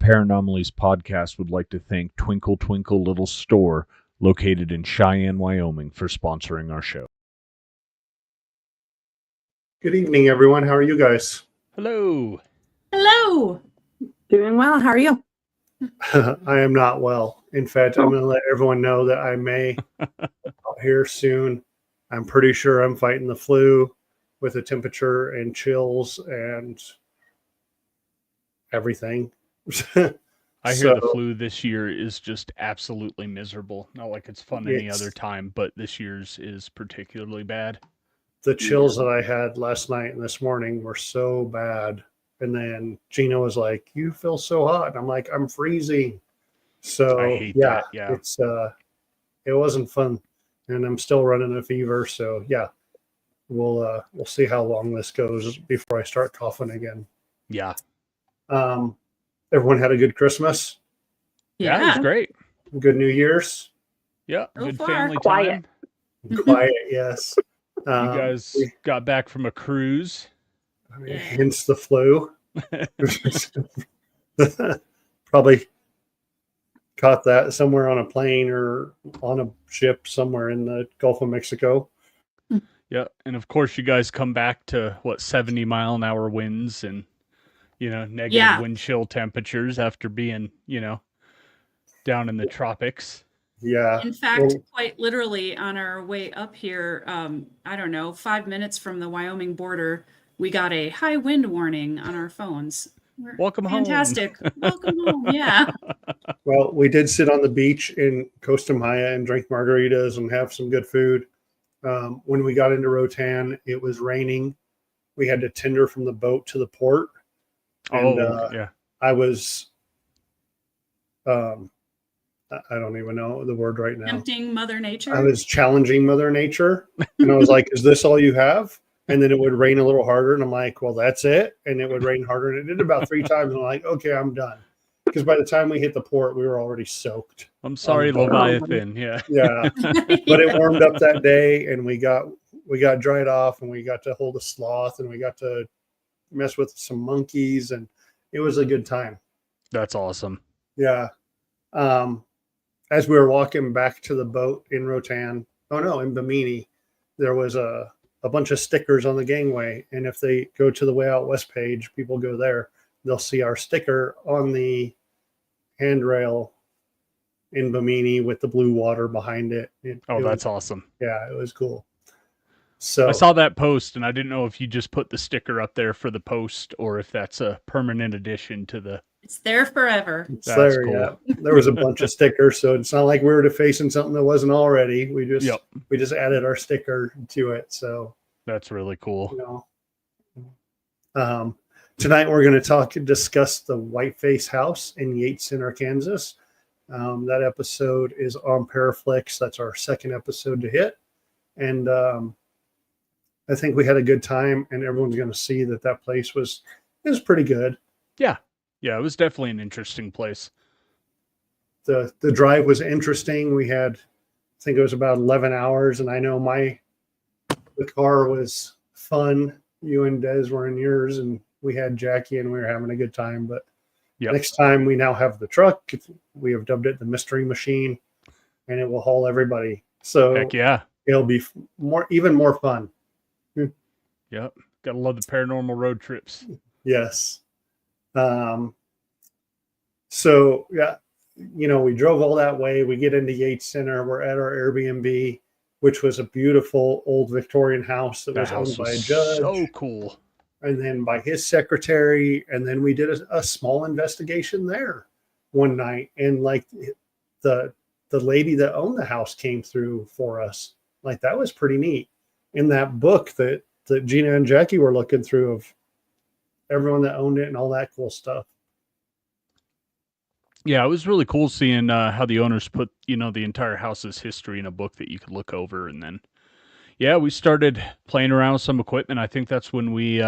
Paranormalies podcast would like to thank Twinkle Twinkle Little Store, located in Cheyenne, Wyoming, for sponsoring our show. Good evening, everyone. How are you guys? Hello. Hello. Doing well. How are you? I am not well. In fact, I'm going to let everyone know that I may out here soon. I'm pretty sure I'm fighting the flu with the temperature and chills and everything. I hear the flu this year is just absolutely miserable. Not like it's fun any other time, but this year's is particularly bad. The chills that I had last night and this morning were so bad. And then Gina was like, "You feel so hot." And I'm like, "I'm freezing." So I hate that. Yeah. It wasn't fun. And I'm still running a fever. So yeah, we'll see how long this goes before I start coughing again. Yeah. Everyone had a good Christmas. Yeah, it was great. Good New Year's. Yeah, So good far. family Quiet. time. Quiet, yes. You guys got back from a cruise. I mean, hence the flu. Probably caught that somewhere on a plane or on a ship somewhere in the Gulf of Mexico. Yeah, and of course you guys come back to 70-mile-an-hour winds and negative wind chill temperatures after being down in the tropics. Yeah. In fact, quite literally on our way up here, 5 minutes from the Wyoming border, we got a high wind warning on our phones. Welcome home. Fantastic. Welcome home. Yeah. Well, we did sit on the beach in Costa Maya and drink margaritas and have some good food. When we got into Rotan, it was raining. We had to tender from the boat to the port. And, yeah. I was, I don't even know the word right now. Tempting Mother Nature. I was challenging Mother Nature. And I was like, "Is this all you have?" And then it would rain a little harder. And I'm like, "Well, that's it." And it would rain harder. And it did about 3 times. And I'm like, "Okay, I'm done." Because by the time we hit the port, we were already soaked. I'm sorry, Leviathan. Yeah. Yeah. But it warmed up that day and we got dried off and we got to hold a sloth and we got to mess with some monkeys and it was a good time. That's awesome. Yeah. As we were walking back to the boat in Rotan, in Bimini, there was a bunch of stickers on the gangway. And if they go to the Way Out West page, people go there, they'll see our sticker on the handrail in Bimini with the blue water behind it. That's awesome. Yeah, it was cool. So I saw that post and I didn't know if you just put the sticker up there for the post or if that's a permanent addition to the... It's there forever. It's there, cool. Yeah. There was a bunch of stickers, so it's not like we were defacing something that wasn't already. We just added our sticker to it. So that's really cool. Tonight we're going to discuss the Whiteface House in Yates Center, Kansas. That episode is on Paraflix. That's our second episode to hit. And I think we had a good time, and everyone's going to see that place was pretty good. Yeah. Yeah, it was definitely an interesting place. The drive was interesting. We had, I think it was about 11 hours, and I know the car was fun. You and Des were in yours, and we had Jackie, and we were having a good time. But next time we now have the truck. We have dubbed it the Mystery Machine, and it will haul everybody. So heck yeah, it'll be even more fun. Yep, gotta love the paranormal road trips. Yes. So yeah, we drove all that way. We get into Yates Center. We're at our Airbnb, which was a beautiful old Victorian house that was owned by a judge. So cool. And then by his secretary. And then we did a small investigation there one night. And like the lady that owned the house came through for us. Like that was pretty neat. In that book that Gina and Jackie were looking through of everyone that owned it and all that cool stuff. Yeah, it was really cool seeing how the owners put, the entire house's history in a book that you could look over. And then, we started playing around with some equipment. I think that's when we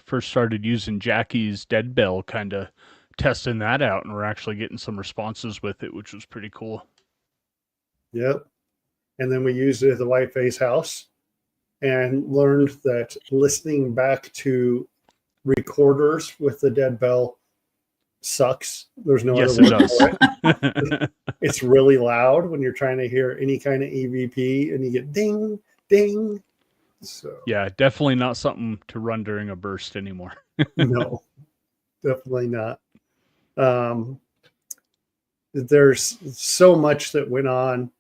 first started using Jackie's dead bell, kind of testing that out. And we're actually getting some responses with it, which was pretty cool. Yep. And then we used it at the Whiteface House and learned that listening back to recorders with the dead bell sucks. There's no Yes, other it word for it. does. It's really loud when you're trying to hear any kind of EVP, and you get ding, ding. So Yeah, definitely not something to run during a burst anymore. no, definitely not. Um, there's so much that went on.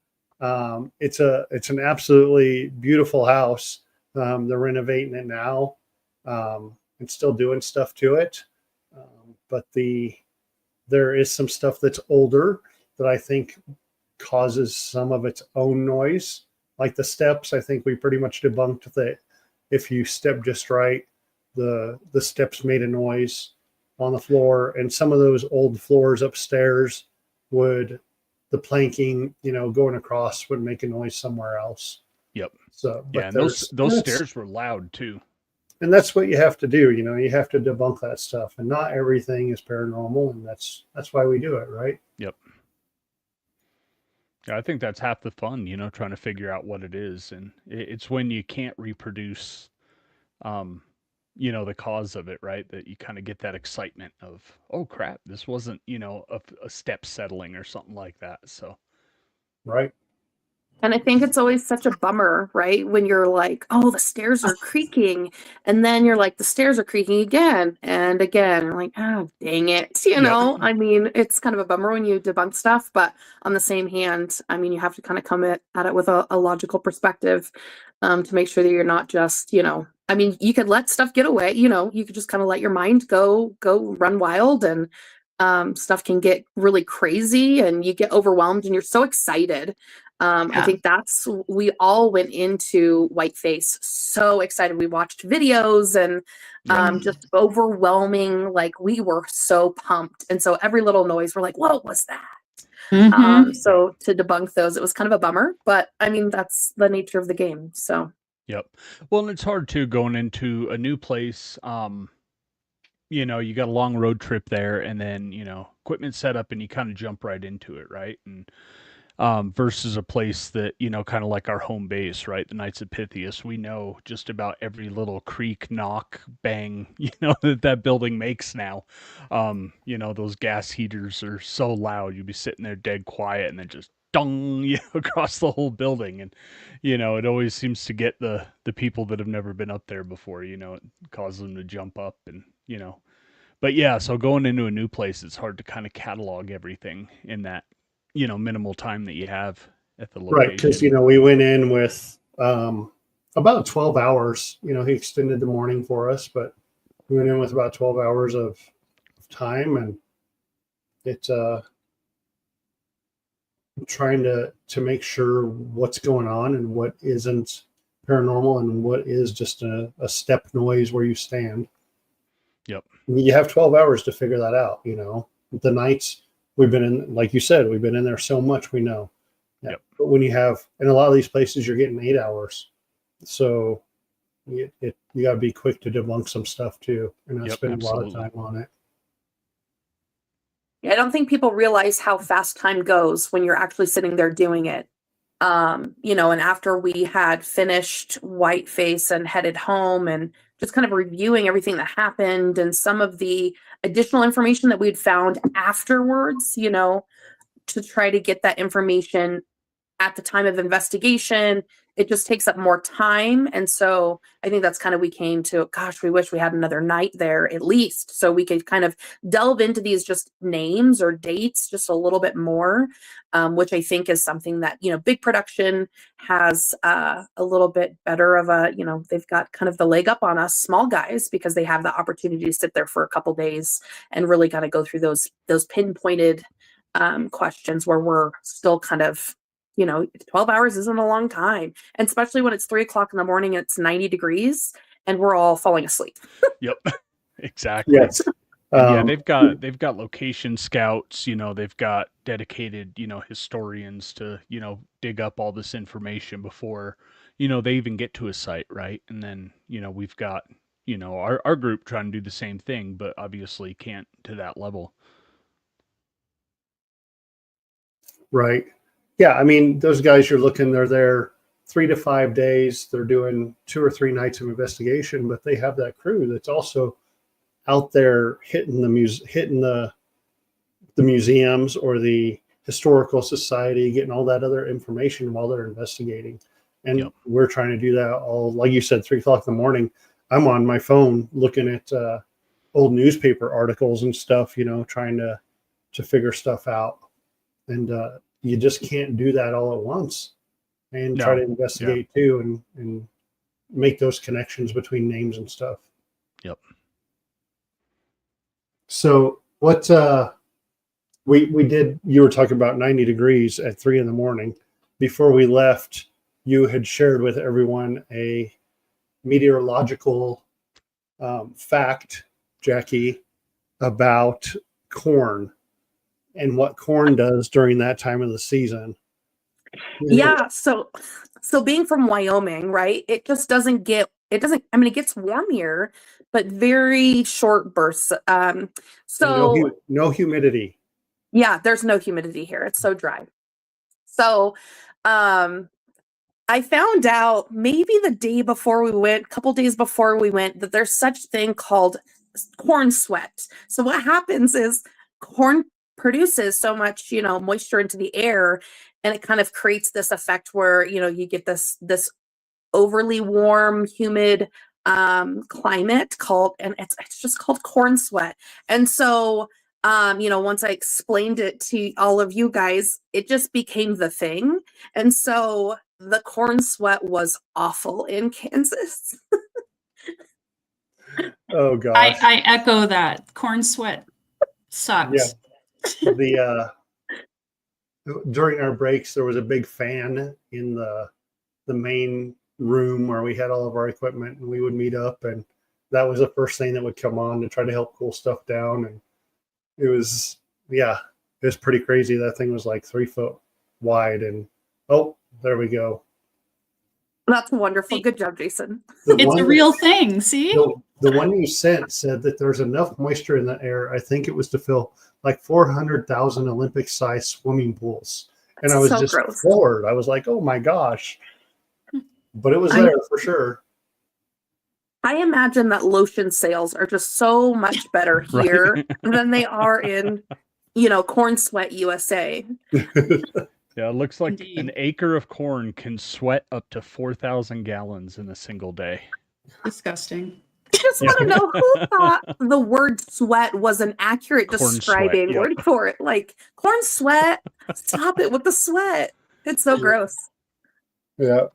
It's an absolutely beautiful house. They're renovating it now, and still doing stuff to it. But there is some stuff that's older that I think causes some of its own noise. Like the steps, I think we pretty much debunked that if you step just right, the steps made a noise on the floor, and some of those old floors upstairs would the planking, going across would make a noise somewhere else. Yep. So, Yeah, but and those stairs were loud too. and that's what you have to do. You have to debunk that stuff, and not everything is paranormal, and that's why we do it, right? Yep. Yeah, I think that's half the fun, trying to figure out what it is, and it's when you can't reproduce, um, the cause of it, right? That you kind of get that excitement of, oh crap, this wasn't, a step settling or something like that. So, Right. And I think it's always such a bummer, right? When you're like, oh, the stairs are creaking. And then you're like, the stairs are creaking again and again. You're like, oh, dang it. I mean, it's kind of a bummer when you debunk stuff. But on the same hand, I mean, you have to kind of come at it with a logical perspective to make sure that you're not just, I mean, you could let stuff get away. You could just kind of let your mind go run wild, and stuff can get really crazy and you get overwhelmed and you're so excited. I think we all went into Whiteface so excited. We watched videos and just overwhelming. Like, we were so pumped. And so every little noise, we're like, what was that? So to debunk those, it was kind of a bummer, but I mean, that's the nature of the game. So. Yep. Well, and it's hard too going into a new place. You got a long road trip there, and then, equipment set up, and you kind of jump right into it, right? And versus a place that, kind of like our home base, right? The Knights of Pythias, we know just about every little creak, knock, bang, that building makes now. Those gas heaters are so loud, you'd be sitting there dead quiet, and then just dong, across the whole building. And, it always seems to get the people that have never been up there before, it causes them to jump up and, but yeah, so going into a new place, it's hard to kind of catalog everything in that, minimal time that you have at the location. Right, because we went in with about 12 hours. He extended the morning for us, but we went in with about 12 hours of time, and it's trying to make sure what's going on and what isn't paranormal and what is just a step noise where you stand. Yep. You have 12 hours to figure that out. The nights we've been in, like you said, we've been in there so much, we know. Yeah. Yep. But when you have, in a lot of these places, you're getting 8 hours. So you got to be quick to debunk some stuff too, and not spend a lot of time on it. Yeah, I don't think people realize how fast time goes when you're actually sitting there doing it. And after we had finished Whiteface and headed home and just kind of reviewing everything that happened and some of the additional information that we'd found afterwards, to try to get that information at the time of investigation, it just takes up more time. And so I think that's kind of, we came to, gosh, we wish we had another night there at least, so we could kind of delve into these just names or dates just a little bit more, which I think is something that, big production has a little bit better of a, they've got kind of the leg up on us small guys, because they have the opportunity to sit there for a couple days and really got to go through those pinpointed questions where we're still kind of, 12 hours isn't a long time. And especially when it's 3:00 in the morning, and it's 90 degrees and we're all falling asleep. Yep, exactly. Yes. Yeah, they've got location scouts, they've got dedicated, historians to, dig up all this information before, they even get to a site, right? And then, we've got, our group trying to do the same thing, but obviously can't to that level. Right. Yeah, I mean, those guys you're looking, they're there 3 to 5 days. They're doing 2 or 3 nights of investigation, but they have that crew that's also out there hitting the the museums or the historical society, getting all that other information while they're investigating. And Yep. we're trying to do that all, like you said, 3 o'clock in the morning. I'm on my phone looking at old newspaper articles and stuff, trying to figure stuff out. And you just can't do that all at once and try to investigate too and make those connections between names and stuff. Yep. So what we did, you were talking about 90 degrees at 3 a.m. Before we left, you had shared with everyone a meteorological fact, Jackie, about corn and what corn does during that time of the season. Yeah, so being from Wyoming, right? It just doesn't get it gets warm here, but very short bursts. So no humidity. yeah, there's no humidity here. It's so dry. So I found out maybe the day before we went, a couple days before we went, that there's such thing called corn sweat. So what happens is corn produces so much, moisture into the air, and it kind of creates this effect where, you get this overly warm, humid climate and it's just called corn sweat. And so once I explained it to all of you guys, it just became the thing. And so the corn sweat was awful in Kansas. Oh gosh. I echo that. Corn sweat sucks. Yeah. During our breaks, there was a big fan in the main room where we had all of our equipment, and we would meet up, and that was the first thing that would come on to try to help cool stuff down. And it was pretty crazy. That thing was like 3 foot wide, and there we go. That's wonderful. Good job, Jason. It's a real thing. See? The one you sent said that there's enough moisture in the air. I think it was to fill like 400,000 Olympic-sized swimming pools. And I was just floored. I was like, oh my gosh. But it was there for sure. I imagine that lotion sales are just so much better here than they are in, corn sweat USA. Yeah, it looks like an acre of corn can sweat up to 4,000 gallons in a single day. Disgusting. I just want to know who thought the word sweat was an accurate describing word for it. Like, corn sweat, stop it with the sweat. It's so gross. Yeah.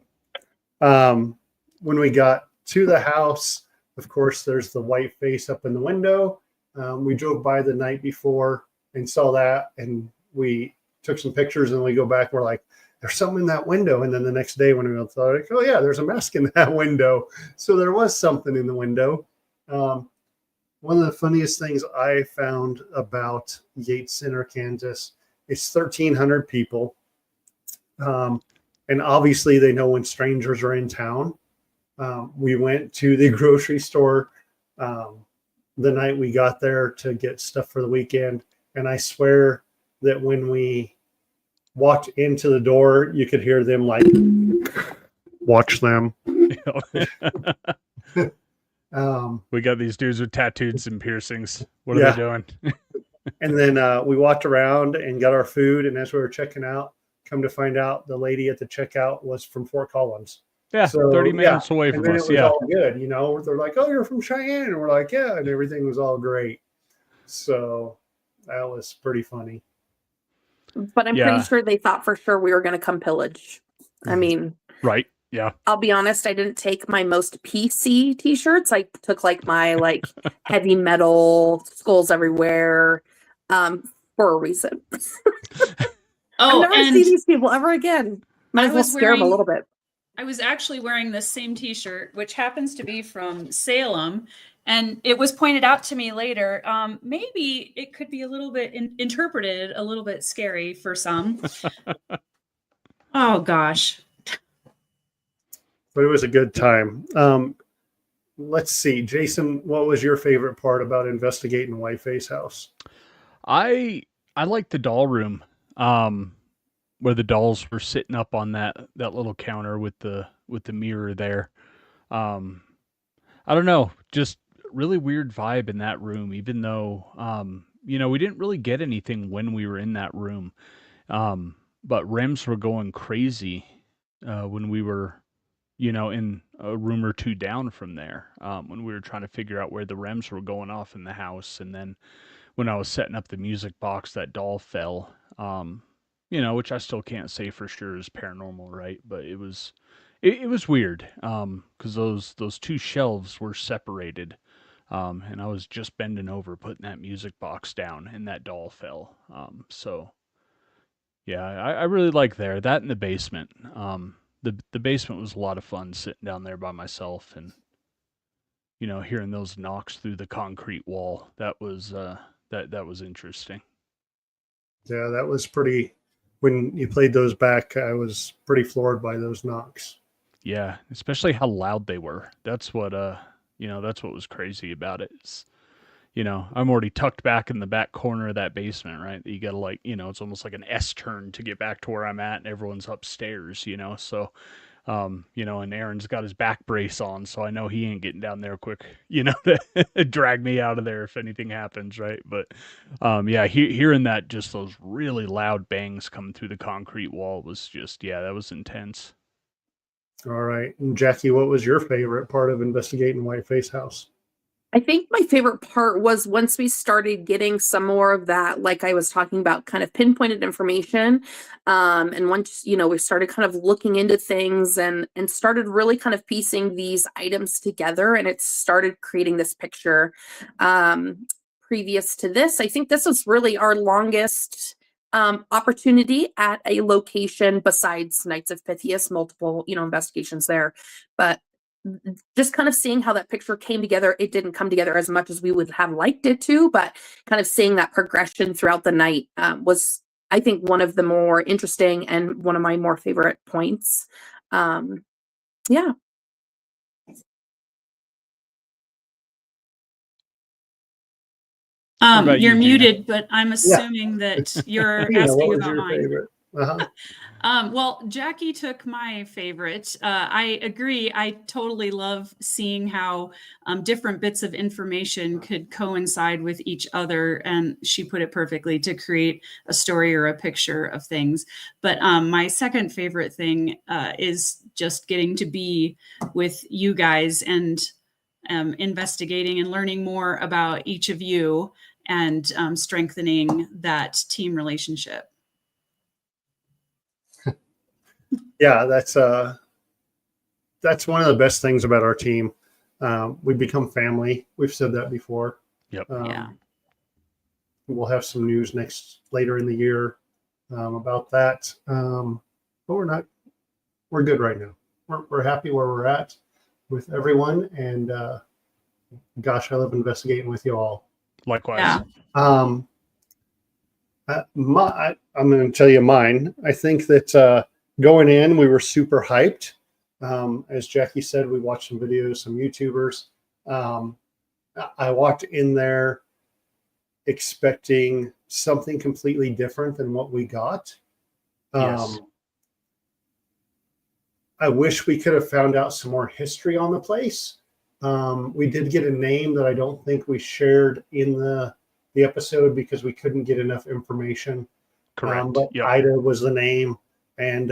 When we got to the house, of course, there's the white face up in the window. We drove by the night before and saw that, and we took some pictures, and we go back. We're like, there's something in that window. And then the next day when we went, like, oh yeah, there's a mask in that window. So there was something in the window. One of the funniest things I found about Yates Center, Kansas, it's 1,300 people. And obviously they know when strangers are in town. We went to the grocery store the night we got there to get stuff for the weekend. And I swear that when we walked into the door, you could hear them like, watch them. We got these dudes with tattoos and piercings. What are they doing? And then we walked around and got our food. And as we were checking out, come to find out the lady at the checkout was from Fort Collins. Yeah, so, 30 minutes away from us. It was all good. They're like, oh, you're from Cheyenne. And we're like, yeah. And everything was all great. So that was pretty funny. But I'm pretty sure they thought for sure we were going to come pillage. I mean, right. Yeah. I'll be honest. I didn't take my most PC t-shirts. I took my heavy metal skulls everywhere for a reason. I'll never see these people ever again. Might as well scare them a little bit. I was actually wearing this same t-shirt, which happens to be from Salem. And it was pointed out to me later, maybe it could be a little bit interpreted a little bit scary for some. Oh, gosh. But it was a good time. Let's see. Jason, what was your favorite part about investigating Whiteface House? I like the doll room where the dolls were sitting up on that little counter with the mirror there. I don't know, just really weird vibe in that room, even though we didn't really get anything when we were in that room. But REMs were going crazy when we were, in a room or two down from there, when we were trying to figure out where the REMs were going off in the house. And then when I was setting up the music box, that doll fell, which I still can't say for sure is paranormal, right? But it was weird because those two shelves were separated. And I was just bending over putting that music box down, and that doll fell. So yeah, I really like there. That in the basement. The basement was a lot of fun sitting down there by myself and hearing those knocks through the concrete wall. That was that was interesting. Yeah, that was pretty. When you played those back, I was pretty floored by those knocks. Yeah, especially how loud they were. That's what that's what was crazy about it. I'm already tucked back in the back corner of that basement, right? You got to it's almost like an S turn to get back to where I'm at, and everyone's upstairs, So, and Aaron's got his back brace on, so I know he ain't getting down there quick, to drag me out of there if anything happens, right? But, yeah, hearing that, just those really loud bangs coming through the concrete wall was just, yeah, that was intense. All right. And Jackie, what was your favorite part of investigating Whiteface House? I think my favorite part was once we started getting some more of that, like I was talking about, kind of pinpointed information. And once, we started kind of looking into things and started really kind of piecing these items together, and it started creating this picture. Previous to this, I think this was really our longest opportunity at a location besides Knights of Pythias, multiple, investigations there. But just kind of seeing how that picture came together, it didn't come together as much as we would have liked it to, but kind of seeing that progression throughout the night was, I think, one of the more interesting and one of my more favorite points. Yeah. about You're you, Gina? muted, but I'm assuming that you're Gina, what asking was about your mine. favorite? Uh-huh. Well, Jackie took my favorite. I agree. I totally love seeing how different bits of information could coincide with each other. And she put it perfectly to create a story or a picture of things. But my second favorite thing is just getting to be with you guys and investigating and learning more about each of you and strengthening that team relationship. Yeah, that's one of the best things about our team. We become family. We've said that before. Yep. Yeah. We'll have some news later in the year about that. But we're good right now. We're happy where we're at with everyone. And gosh, I love investigating with you all. Likewise. Yeah. I'm going to tell you mine. I think that going in, we were super hyped. As Jackie said, we watched some videos, some YouTubers. I walked in there expecting something completely different than what we got. Yes. I wish we could have found out some more history on the place. We did get a name that I don't think we shared in the episode because we couldn't get enough information. Correct. But Yep. Ida was the name, and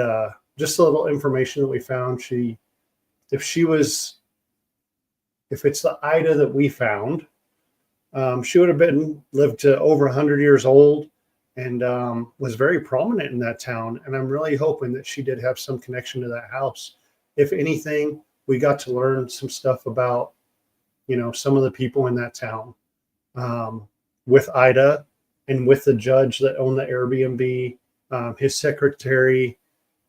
just a little information that we found. If it's the Ida that we found, she would have lived to over 100 years old and was very prominent in that town. And I'm really hoping that she did have some connection to that house. If anything, we got to learn some stuff about, some of the people in that town with Ida and with the judge that owned the Airbnb, his secretary.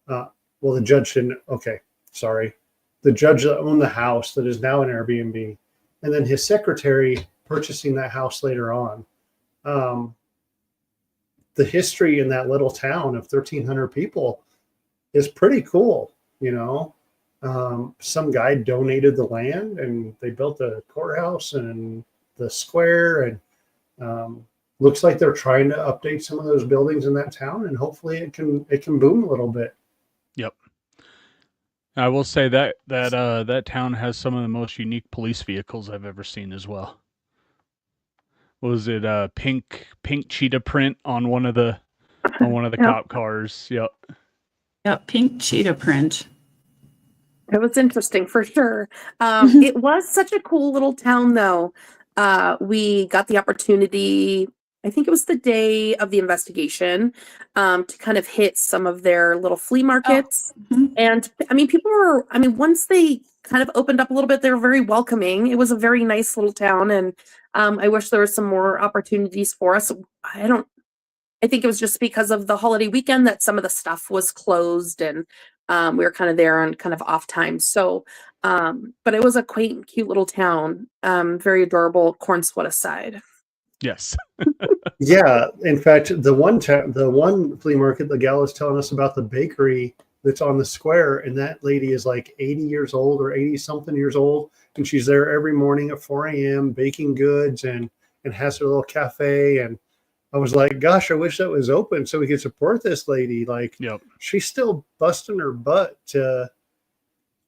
The judge didn't. Okay, sorry. The judge that owned the house that is now an Airbnb, and then his secretary purchasing that house later on. The history in that little town of 1,300 people is pretty cool. Some guy donated the land and they built the courthouse and the square, and looks like they're trying to update some of those buildings in that town, and hopefully it can boom a little bit. Yep. I will say that town has some of the most unique police vehicles I've ever seen as well. was it pink cheetah print on one of the Yep. cop cars. Yep. Yep, pink cheetah print. It was interesting for sure. It was such a cool little town, though. We got the opportunity, I think it was the day of the investigation, to kind of hit some of their little flea markets. Mhm. And I mean, people were, I mean, once they kind of opened up a little bit, they were very welcoming. It was a very nice little town. And I wish there was some more opportunities for us. I think it was just because of the holiday weekend that some of the stuff was closed and we were kind of there on kind of off time. So, but it was a quaint, cute little town, very adorable, corn sweat aside. Yes. Yeah, in fact, the one flea market, the gal was telling us about the bakery that's on the square, and that lady is like 80 years old or 80 something years old, and she's there every morning at 4 a.m. baking goods and has her little cafe. And I was like, gosh, I wish that was open so we could support this lady. Like, Yep. she's still busting her butt to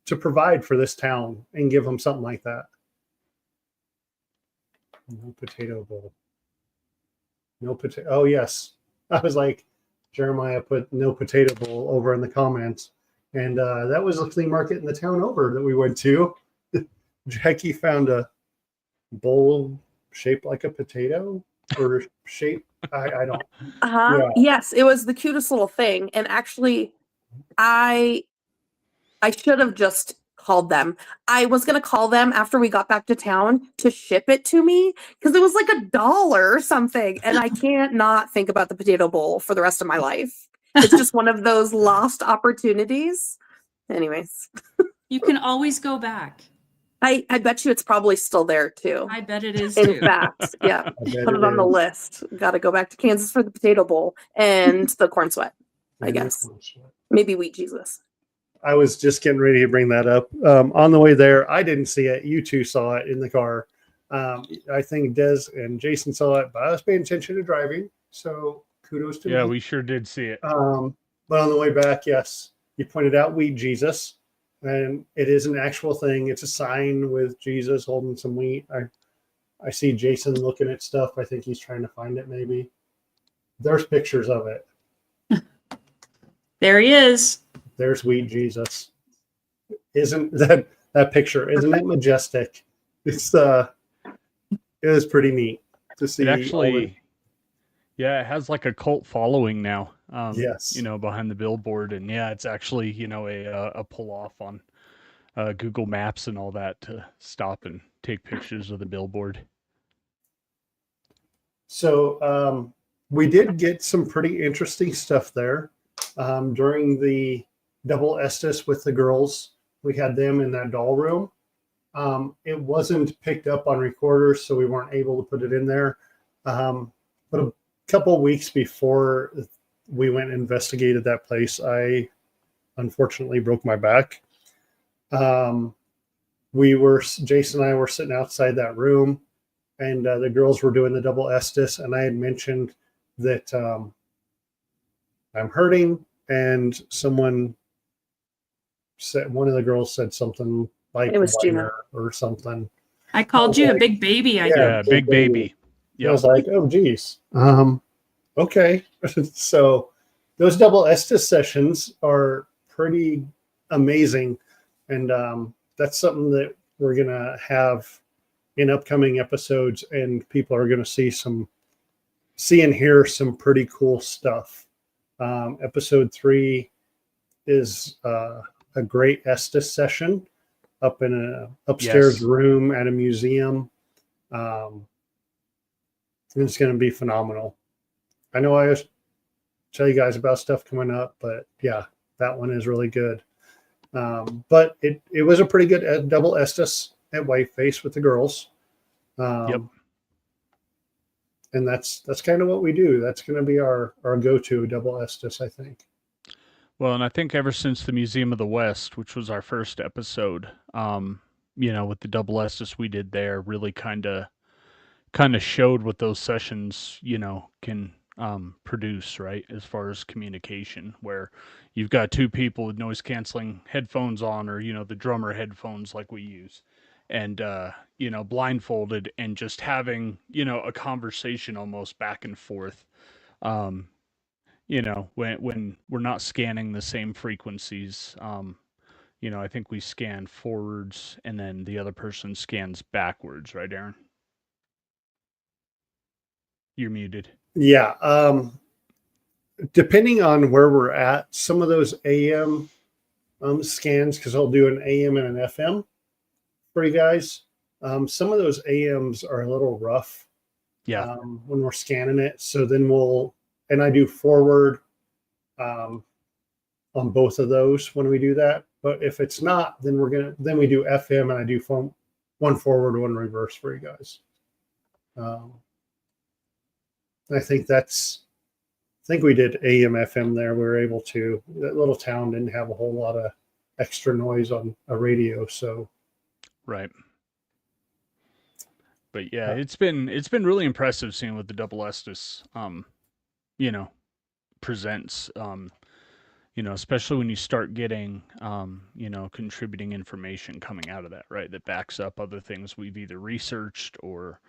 provide for this town and give them something like that. No potato bowl. No potato. Oh, yes. I was like, Jeremiah put no potato bowl over in the comments. And that was a flea market in the town over that we went to. Jackie found a bowl shaped like a potato or shaped. I don't. Yeah. Yes, it was the cutest little thing. And actually, I should have just called them. I was going to call them after we got back to town to ship it to me because it was like $1 or something. And I can't not think about the potato bowl for the rest of my life. It's just one of those lost opportunities. Anyways, You can always go back. I bet you it's probably still there too. I bet it is In too. fact, yeah. I bet Put it on the is. list. Got to go back to Kansas for the potato bowl and the corn sweat. I And guess. the corn sweat. Maybe wheat Jesus. I was just getting ready to bring that up. On the way there, I didn't see it. You two saw it in the car. I think Des and Jason saw it, but I was paying attention to driving. So kudos to Yeah, me. we sure did see it. But on the way back, yes, you pointed out wheat Jesus, and it is an actual thing. It's a sign with Jesus holding some wheat. I see Jason looking at stuff. I think he's trying to find it. Maybe there's pictures of it. There he is. There's wheat Jesus. Isn't that picture? Isn't it majestic? It's it is pretty neat to see. It actually, yeah, it has like a cult following now. Yes. You know, behind the billboard, and yeah, it's actually, you know, a pull off on Google Maps and all that to stop and take pictures of the billboard. So we did get some pretty interesting stuff there during the double Estes with the girls. We had them in that doll room. It wasn't picked up on recorders, so we weren't able to put it in there. But a couple weeks before we went and investigated that place, I unfortunately broke my back. Jason and I were sitting outside that room, and the girls were doing the double Estes, and I had mentioned that I'm hurting, and someone said, one of the girls said something like It was Gina. minor or something. I called you a big baby. I Yeah, big big baby. I was like, oh geez. Okay. So those double Estes sessions are pretty amazing. And that's something that we're gonna have in upcoming episodes, and people are gonna see and hear some pretty cool stuff. Episode 3 is a great Estes session up in an upstairs room at a museum. It's going to be phenomenal. I know I always tell you guys about stuff coming up, but yeah, that one is really good. But it was a pretty good double Estes at Whiteface with the girls. Yep. And that's kind of what we do. That's going to be our go-to double Estes, I think. Well, and I think ever since the Museum of the West, which was our first episode, you know, with the double Estes we did there, really kind of showed what those sessions, you know, can produce, right? As far as communication, where you've got two people with noise canceling headphones on, or, you know, the drummer headphones like we use, and blindfolded and just having a conversation almost back and forth. Um, when we're not scanning the same frequencies. I think we scan forwards and then the other person scans backwards, right, Aaron? You're muted. Yeah. Depending on where we're at, some of those AM scans, because I'll do an AM and an FM for you guys. Some of those AMs are a little rough Yeah. when we're scanning it. So then and I do forward on both of those when we do that. But if it's not, then we do FM, and I do one forward, one reverse for you guys. I think we did AM FM there. We were able to. That little town didn't have a whole lot of extra noise on a radio, so. Right. But yeah, it's been really impressive seeing what the Double Estes presents. Especially when you start getting contributing information coming out of that, right? That backs up other things we've either researched or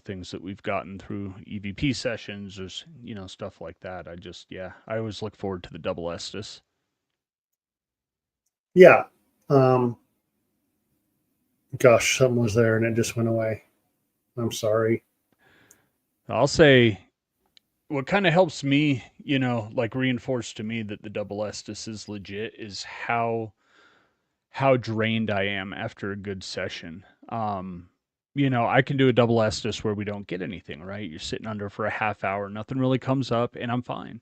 things that we've gotten through EVP sessions or stuff like that. I always look forward to the Double Estes. Yeah. Gosh, something was there and it just went away. I'm sorry. I'll say what kind of helps me, reinforce to me that the Double Estes is legit is how drained I am after a good session. I can do a Double Estes where we don't get anything, right? You're sitting under for a half hour, nothing really comes up, and I'm fine.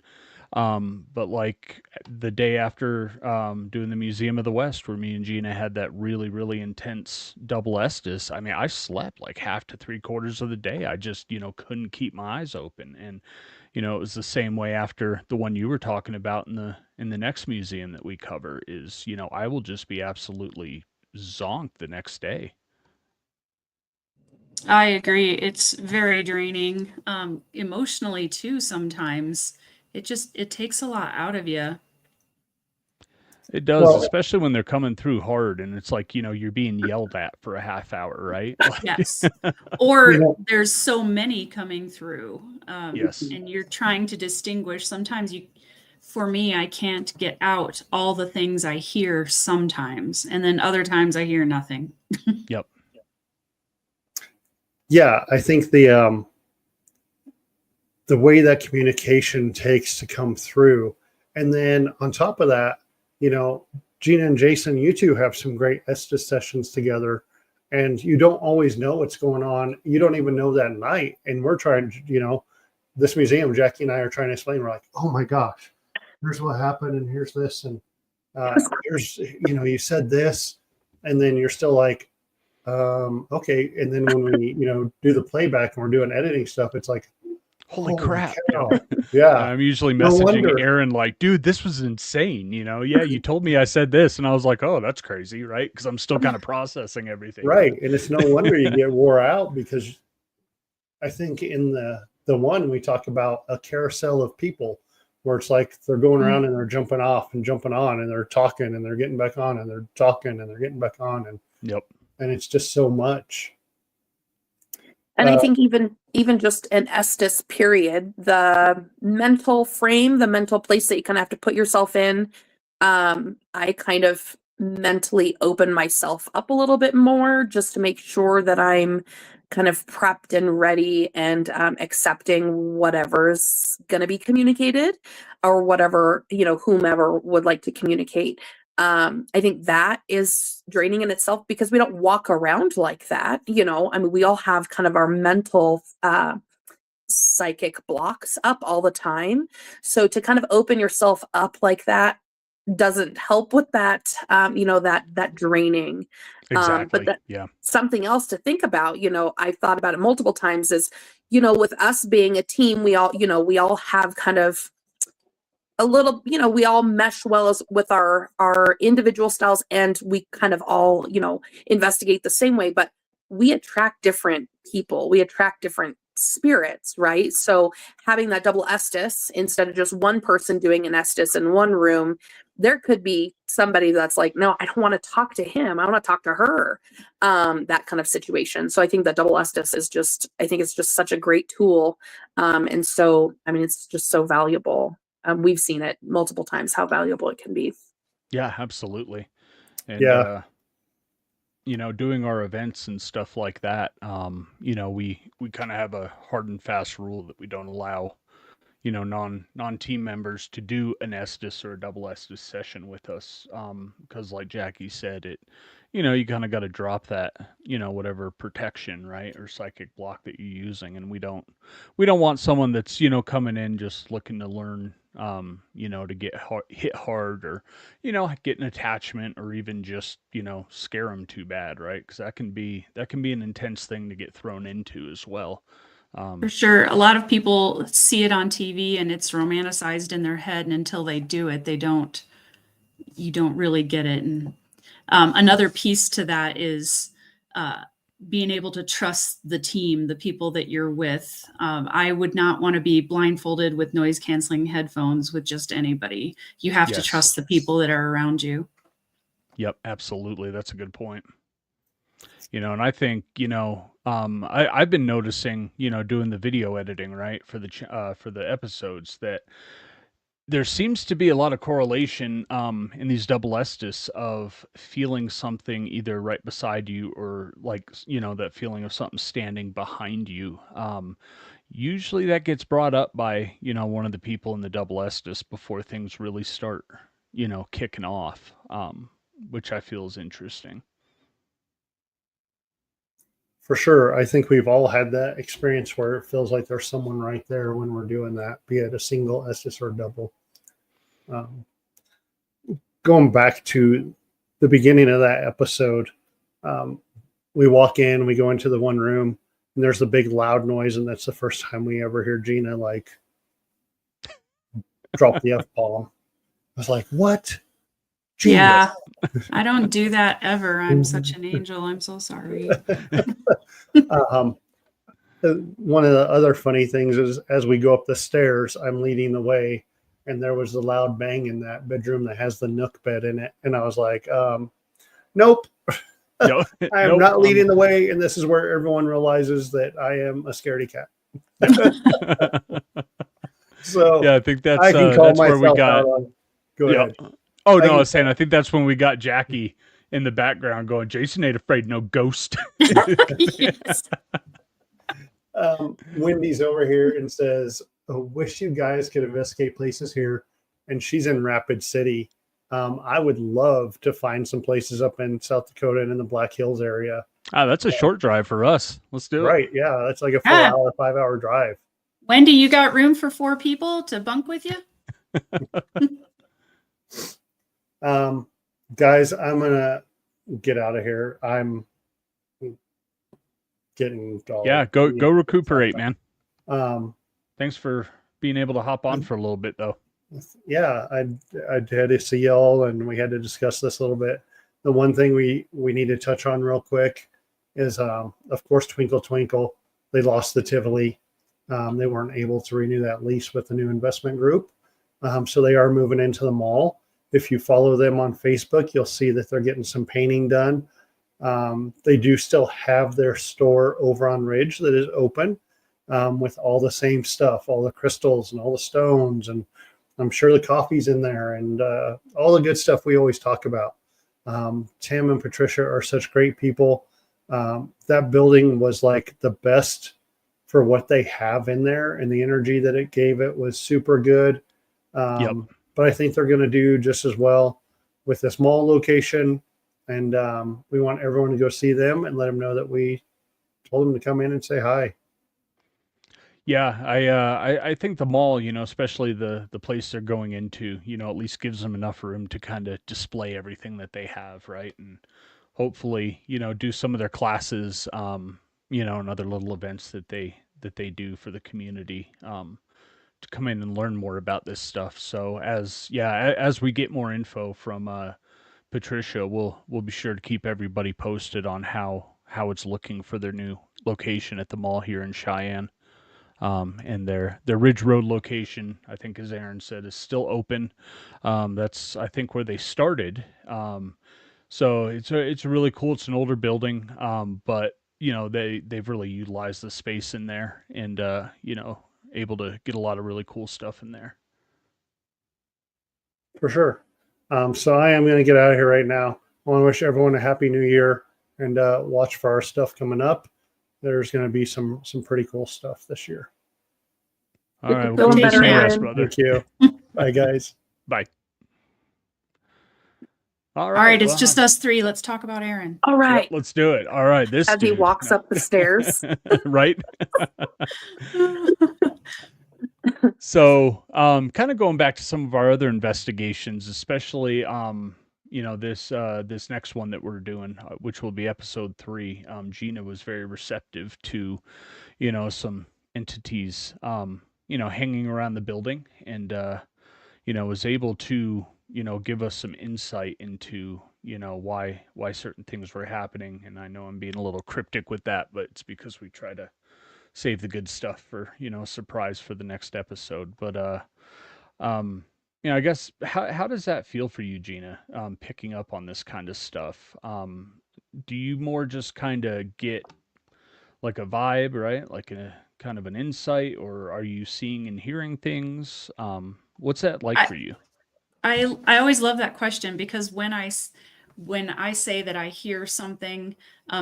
But like the day after doing the Museum of the West, where me and Gina had that really, really intense Double Estes, I mean, I slept like half to 3/4 of the day. I just, couldn't keep my eyes open. And, it was the same way after the one you were talking about in the next museum that we cover is, I will just be absolutely zonked the next day. I agree. It's very draining, emotionally too. Sometimes it takes a lot out of you. It does, Well, especially when they're coming through hard and it's like, you're being yelled at for a half hour, right? Yes. Or You know- there's so many coming through, Yes. and you're trying to distinguish. Sometimes for me, I can't get out all the things I hear sometimes, and then other times I hear nothing. Yep. Yeah, I think the way that communication takes to come through, and then on top of that, Gina and Jason, you two have some great Estes sessions together, and you don't always know what's going on. You don't even know that night, and we're trying to, this museum, Jackie and I are trying to explain. We're like, oh my gosh, here's what happened, and here's this, and here's, you said this, and then you're still like, okay. And then when we, do the playback and we're doing editing stuff, it's like, Holy crap. Yeah. I'm usually No messaging wonder. Aaron like, dude, this was insane. Yeah, you told me I said this. And I was like, oh, that's crazy, right? Because I'm still kind of processing everything. Right. And it's no wonder you get wore out, because I think in the one we talk about a carousel of people where it's like they're going around and they're jumping off and jumping on, and they're talking and they're getting back on, and they're talking and they're getting back on. And Yep. And it's just so much. And I think even just an Estes period, the mental frame, the mental place that you kind of have to put yourself in, I kind of mentally open myself up a little bit more just to make sure that I'm kind of prepped and ready and accepting whatever's going to be communicated or whatever, whomever would like to communicate. I think that is draining in itself because we don't walk around like that. I mean, we all have kind of our mental psychic blocks up all the time. So to kind of open yourself up like that doesn't help with that, that draining. Exactly. But yeah. Something else to think about, I've thought about it multiple times is, with us being a team, we all have kind of a little, we all mesh well with our individual styles, and we kind of all, investigate the same way, but we attract different people. We attract different spirits, right? So having that double Estes instead of just one person doing an Estes in one room, there could be somebody that's like, no, I don't want to talk to him. I want to talk to her. That kind of situation. So I think that double Estes is just, I think it's just such a great tool. And so, I mean, it's just so valuable. We've seen it multiple times, how valuable it can be. Yeah, absolutely. And Yeah. doing our events and stuff like that, we kind of have a hard and fast rule that we don't allow, non team members to do an Estes or a double Estes session with us, because like Jackie said, you kind of got to drop that, whatever protection, right, or psychic block that you're using, and we don't want someone that's coming in just looking to learn, to get hit hard, or get an attachment, or even just scare them too bad, right? Because that can be an intense thing to get thrown into as well. For sure. A lot of people see it on TV and it's romanticized in their head, and until they do it, you don't really get it. And another piece to that is uh, being able to trust the team, the people that you're with. I would not want to be blindfolded with noise canceling headphones with just anybody. You have to Yes. trust the people that are around you. Yep, absolutely. That's a good point. And I think, I've been noticing, doing the video editing, right, for the episodes, that there seems to be a lot of correlation, in these double Estes, of feeling something either right beside you, or like, that feeling of something standing behind you. Usually that gets brought up by, one of the people in the double Estes before things really start, kicking off, which I feel is interesting. For sure. I think we've all had that experience where it feels like there's someone right there when we're doing that, be it a single Estes or double. Going back to the beginning of that episode, we walk in, we go into the one room, and there's a big loud noise, and that's the first time we ever hear Gina like drop the F-bomb. I was like, what? Gina. Yeah, I don't do that ever. I'm such an angel. I'm so sorry. One of the other funny things is, as we go up the stairs, I'm leading the way, and there was the loud bang in that bedroom that has the nook bed in it. And I was like, nope, No, I am nope, not leading the way. And this is where everyone realizes that I am a scaredy cat. So yeah, I think that's I can call that's where we myself got. out on. Go Yeah. ahead. Oh no, I can- was saying I think that's when we got Jackie in the background going, "Jason ain't afraid no ghost." Yes. Wendy's over here and says, "I wish you guys could investigate places here." And she's in Rapid City. I would love to find some places up in South Dakota and in the Black Hills area. That's a short drive for us. Let's do it. Right. Yeah. That's like a Yeah. 4 hour, 5 hour drive. Wendy, you got room for 4 people to bunk with you? Guys, I'm going to get out of here. I'm getting all, Yeah, go recuperate, man. Um, Thanks for being able to hop on for a little bit, though. yeah, I had to see y'all, and we had to discuss this a little bit. The one thing we need to touch on real quick is, of course, Twinkle Twinkle. They lost the Tivoli. They weren't able to renew that lease with the new investment group, so they are moving into the mall. If you follow them on Facebook, you'll see that they're getting some painting done. They do still have their store over on Ridge that is open, with all the same stuff, all the crystals and all the stones, and I'm sure the coffee's in there, and all the good stuff we always talk about. Tim and Patricia are such great people. That building was like the best for what they have in there, and the energy that it gave it was super good. Yep. But I think they're going to do just as well with this mall location. And we want everyone to go see them and let them know that we told them to come in and say hi. Yeah, I think the mall, especially the place they're going into, at least gives them enough room to kind of display everything that they have, right? And hopefully, do some of their classes, and other little events that they do for the community, to come in and learn more about this stuff. So as we get more info from Patricia, we'll be sure to keep everybody posted on how it's looking for their new location at the mall here in Cheyenne. And their Ridge Road location, I think, as Aaron said, is still open. That's I think where they started. So it's really cool. It's an older building, but they've really utilized the space in there, and able to get a lot of really cool stuff in there. For sure. So I am going to get out of here right now. I want to wish everyone a happy new year and watch for our stuff coming up. There's going to be some pretty cool stuff this year. All right, Feeling well, better, some rest, Aaron. brother. Thank you. Bye, guys. Bye. All right, it's just us three. Let's talk about Aaron. All right. Yep, let's do it. All right, this As he dude. walks up the stairs. Right. So, kind of going back to some of our other investigations, especially, this next one that we're doing, which will be episode 3. Gina was very receptive to, some entities, hanging around the building, and was able to, give us some insight into, why certain things were happening. And I know I'm being a little cryptic with that, but it's because we try to save the good stuff for a surprise for the next episode. But I guess how does that feel for you, Gina? Picking up on this kind of stuff. Do you more just kind of get like a vibe, right? Like a kind of an insight, or are you seeing and hearing things? What's that like for you? I always love that question, because when I say that I hear something,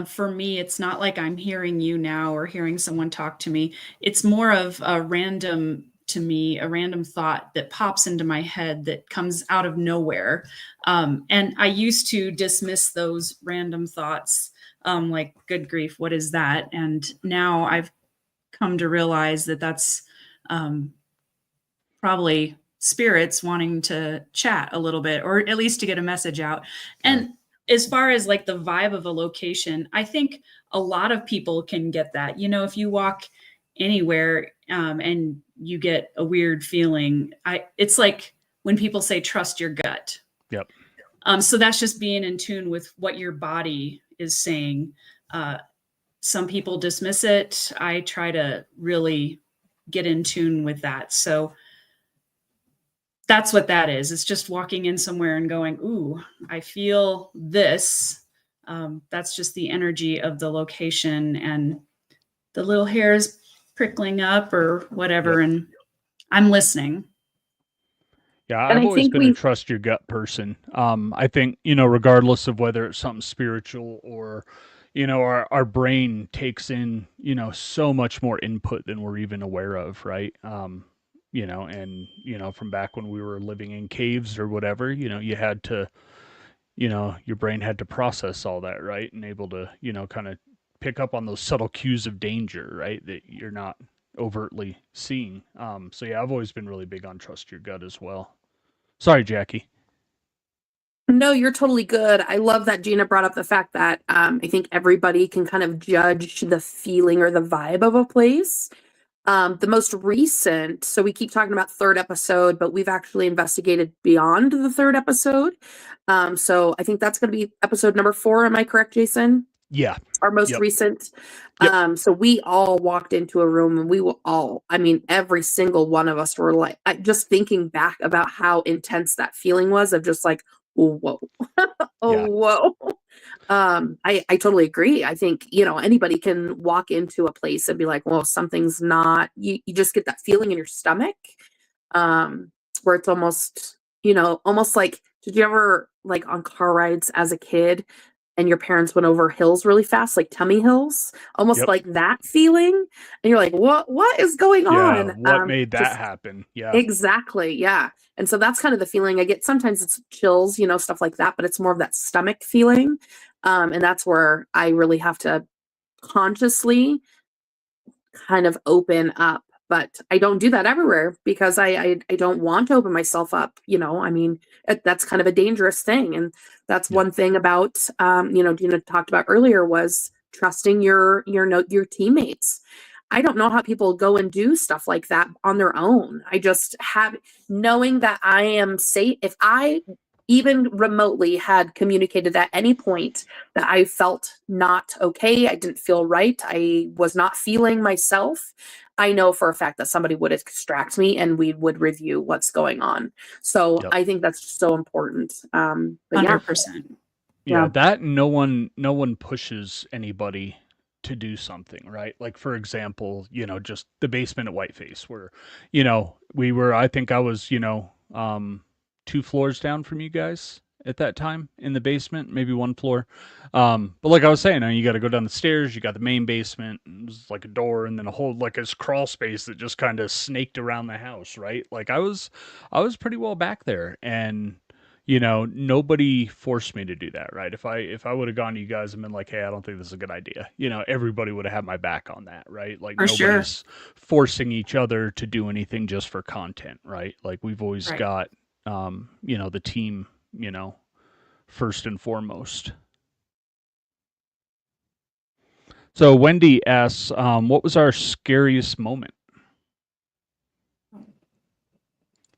for me, it's not like I'm hearing you now or hearing someone talk to me. It's more of a random thought that pops into my head that comes out of nowhere. And I used to dismiss those random thoughts, like, good grief, what is that? And now I've come to realize that that's probably spirits wanting to chat a little bit, or at least to get a message out. And as far as like the vibe of a location, I think a lot of people can get that. If you walk anywhere, and you get a weird feeling, it's like when people say trust your gut. Yep. So that's just being in tune with what your body is saying. Some people dismiss it. I try to really get in tune with that. So that's what that is. It's just walking in somewhere and going, ooh, I feel this. That's just the energy of the location and the little hairs prickling up or whatever. Yep. And I'm listening. Yeah, And I've I always think been a trust your gut person. I think, regardless of whether it's something spiritual or, our brain takes in, so much more input than we're even aware of, right? From back when we were living in caves or whatever, you had to, your brain had to process all that, right? And able to, kind of pick up on those subtle cues of danger, right? That you're not overtly seeing. So yeah, I've always been really big on trust your gut as well. Sorry, Jackie. No, you're totally good. I love that Gina brought up the fact that I think everybody can kind of judge the feeling or the vibe of a place. The most recent, so we keep talking about third episode, but we've actually investigated beyond the third episode. So I think that's going to be episode number 4. Am I correct, Jason? Yeah. Our most Yep. recent. Yep. So we all walked into a room and we will all, every single one of us were like, just thinking back about how intense that feeling was of just like, whoa, Yeah. whoa. I totally agree. I think, anybody can walk into a place and be like, well, something's not, you just get that feeling in your stomach, where it's almost, almost like, did you ever like on car rides as a kid and your parents went over hills really fast, like tummy hills, almost Yep. like that feeling? And you're like, what is going on? What made that happen? Yeah. Exactly. Yeah. And so that's kind of the feeling I get. Sometimes it's chills, stuff like that, but it's more of that stomach feeling. And that's where I really have to consciously kind of open up. But I don't do that everywhere because I don't want to open myself up. That's kind of a dangerous thing. And that's one thing about, Gina talked about earlier was trusting your teammates. I don't know how people go and do stuff like that on their own. I just have knowing that I am safe. If I even remotely had communicated at any point that I felt not okay, I didn't feel right, I was not feeling myself, I know for a fact that somebody would extract me and we would review what's going on. So Yep. I think that's so important. But yeah, 100%. Yeah, yeah, that no one pushes anybody to do something, right? Like for example, just the basement at Whiteface where, I think I was, 2 floors down from you guys at that time in the basement, maybe 1 floor. But like I was saying, you got to go down the stairs, you got the main basement, and there's like a door and then a whole like this crawl space that just kind of snaked around the house, right? Like I was pretty well back there, and nobody forced me to do that, right? If I would have gone to you guys and been like, hey, I don't think this is a good idea, everybody would have had my back on that, right? Like For sure. nobody's forcing each other to do anything just for content, right? Like we've always Right. got the team, first and foremost. So Wendy asks, what was our scariest moment?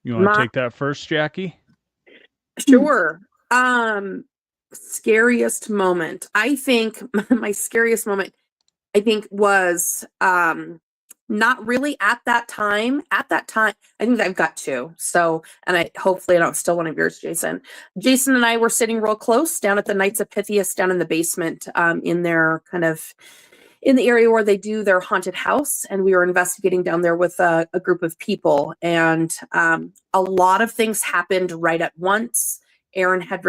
You want to my take that first, Jackie? sure. Scariest moment. I think my scariest moment, I think, was not really at that time. At that time, I think I've got two. So, and hopefully I don't steal one of yours, Jason. Jason and I were sitting real close down at the Knights of Pythias down in the basement, in their kind of in the area where they do their haunted house, and we were investigating down there with a group of people, and a lot of things happened right at once. Aaron had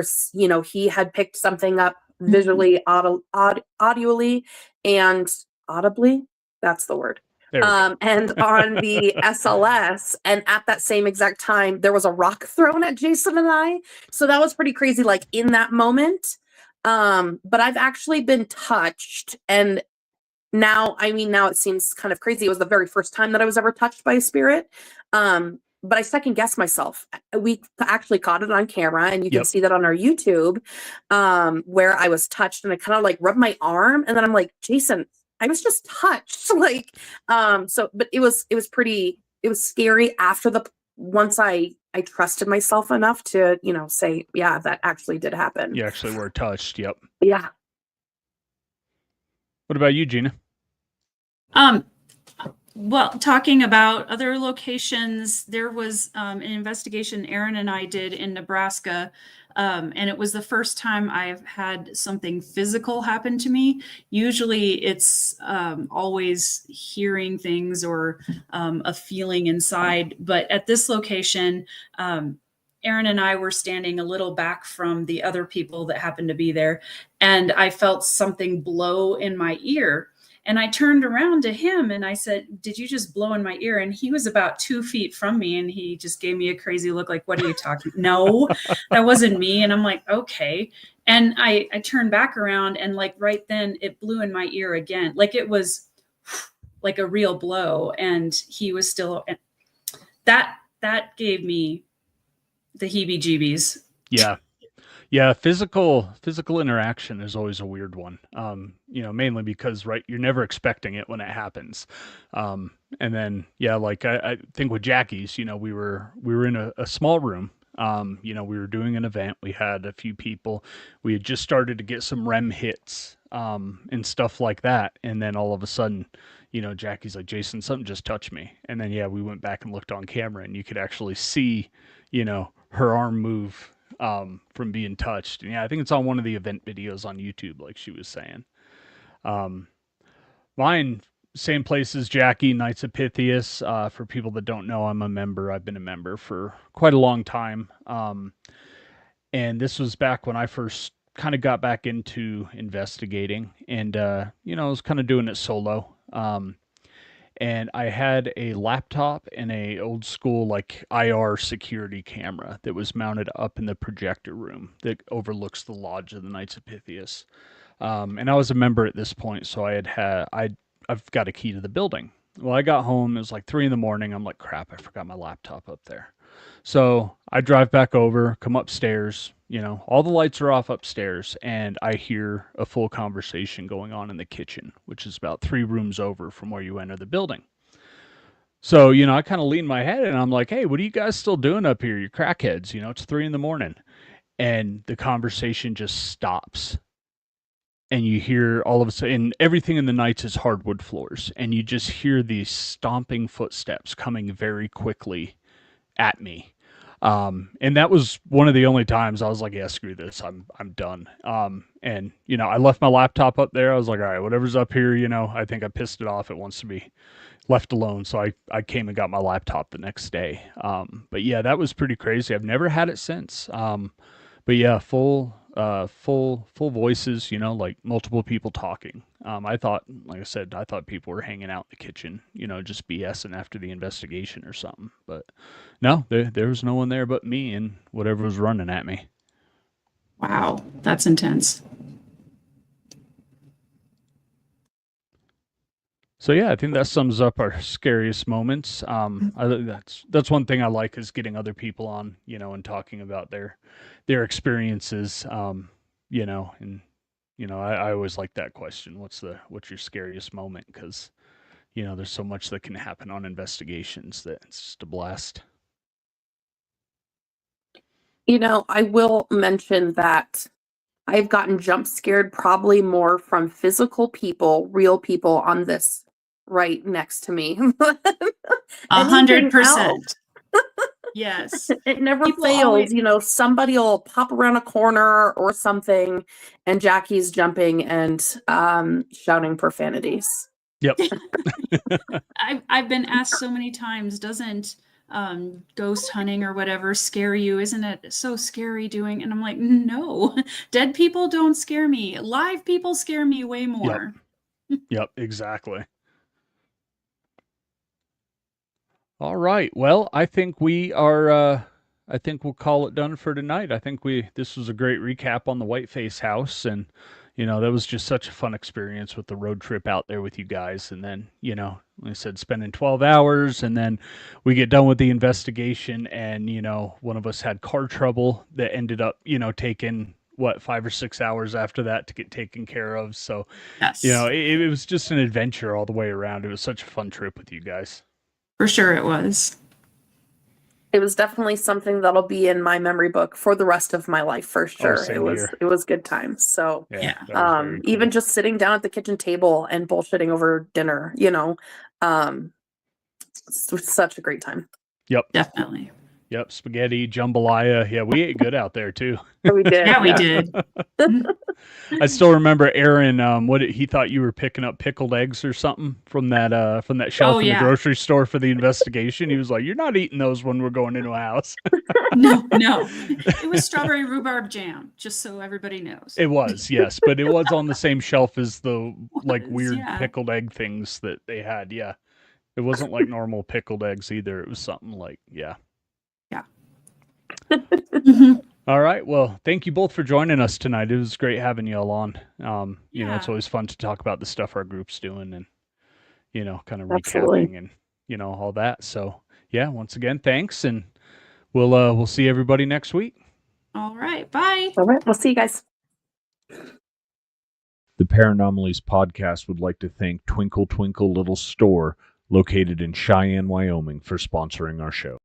he had picked something up visually, audibly, and audibly, that's the word. There we go. And on the SLS, and at that same exact time there was a rock thrown at Jason and I, so that was pretty crazy, like in that moment. But I've actually been touched, and now it seems kind of crazy. It was the very first time that I was ever touched by a spirit. But I second guessed myself. We actually caught it on camera, and you can Yep. see that on our YouTube, where I was touched, and I kind of like rubbed my arm, and then I'm like, Jason, I was just touched. Like, but it was scary after once I trusted myself enough to, say, yeah, that actually did happen. You actually were touched. Yep. Yeah. What about you, Gina? Well, talking about other locations, there was an investigation Aaron and I did in Nebraska, and it was the first time I've had something physical happen to me. Usually it's always hearing things or a feeling inside, but at this location, Aaron and I were standing a little back from the other people that happened to be there, and I felt something blow in my ear. And I turned around to him and I said, did you just blow in my ear? And he was about 2 feet from me, and he just gave me a crazy look like, what are you talking? No, that wasn't me. And I'm like, okay. And I turned back around, and like right then it blew in my ear again. Like it was like a real blow. And he was still, that gave me the heebie jeebies. Yeah. Yeah, physical interaction is always a weird one. Mainly because you're never expecting it when it happens. And then like I think with Jackie's, we were in a small room. We were doing an event. We had a few people. We had just started to get some REM hits, and stuff like that. And then all of a sudden, Jackie's like, Jason, something just touched me. And then we went back and looked on camera, and you could actually see, her arm move from being touched. And I think it's on one of the event videos on YouTube, like she was saying. Mine, same place as Jackie, Knights of Pythias. For people that don't know, I'm a member. I've been a member for quite a long time. And this was back when I first kind of got back into investigating, and I was kind of doing it solo. And I had a laptop and a old school like IR security camera that was mounted up in the projector room that overlooks the lodge of the Knights of Pythias. And I was a member at this point, so I've got a key to the building. Well, I got home, it was like 3 a.m. I'm like, crap, I forgot my laptop up there. So I drive back over, come upstairs, all the lights are off upstairs, and I hear a full conversation going on in the kitchen, which is about 3 rooms over from where you enter the building. So, I kind of lean my head and I'm like, hey, what are you guys still doing up here? You crackheads, it's 3 a.m. and the conversation just stops. And you hear all of a sudden, everything in the nights is hardwood floors, and you just hear these stomping footsteps coming very quickly at me. And that was one of the only times I was like, yeah, screw this. I'm done. And I left my laptop up there. I was like, all right, whatever's up here, I think I pissed it off. It wants to be left alone. So I came and got my laptop the next day. But yeah, that was pretty crazy. I've never had it since. But yeah, full voices, like multiple people talking. I thought, like I said, people were hanging out in the kitchen, just BSing after the investigation or something. But no, there was no one there but me and whatever was running at me. Wow, that's intense. So yeah, I think that sums up our scariest moments. That's one thing I like, is getting other people on, and talking about their experiences. And I always like that question. What's your scariest moment? Because there's so much that can happen on investigations that it's just a blast. I will mention that I've gotten jump scared probably more from physical people, real people on this right next to me. 100%. Yes. It never People fails. always- Somebody will pop around a corner or something, and Jackie's jumping and shouting profanities. Yep. I've been asked so many times, doesn't ghost hunting or whatever scare you? Isn't it so scary doing? And I'm like, no, dead people don't scare me. Live people scare me way more. Yep, exactly. All right. Well, I think we are. I think we'll call it done for tonight. I think this was a great recap on the Whiteface house, and that was just such a fun experience with the road trip out there with you guys. And then like I said, spending 12 hours, and then we get done with the investigation, and one of us had car trouble that ended up taking 5 or 6 hours after that to get taken care of. So Yes. it was just an adventure all the way around. It was such a fun trip with you guys. For sure it was. It was definitely something that'll be in my memory book for the rest of my life, for sure. same It here. was good times. So Yeah. That was very cool. even just sitting down at the kitchen table and bullshitting over dinner, it was such a great time. Yep. Definitely. Yep. Spaghetti, jambalaya. Yeah, we ate good out there too. We did. Yeah, we did. I still remember Aaron. He thought you were picking up pickled eggs or something from that shelf in the grocery store for the investigation. He was like, "You're not eating those when we're going into a house." No, it was strawberry rhubarb jam. Just so everybody knows. It was, yes, but it was on the same shelf as the weird yeah. pickled egg things that they had. Yeah, it wasn't like normal pickled eggs either. It was something like Yeah. All right. Well, thank you both for joining us tonight. It was great having you all on. It's always fun to talk about the stuff our group's doing and, kind of Absolutely. recapping and, all that. So yeah, once again, thanks. And we'll see everybody next week. All right. Bye. All right. We'll see you guys. The Paranomalies podcast would like to thank Twinkle Twinkle Little Store, located in Cheyenne, Wyoming, for sponsoring our show.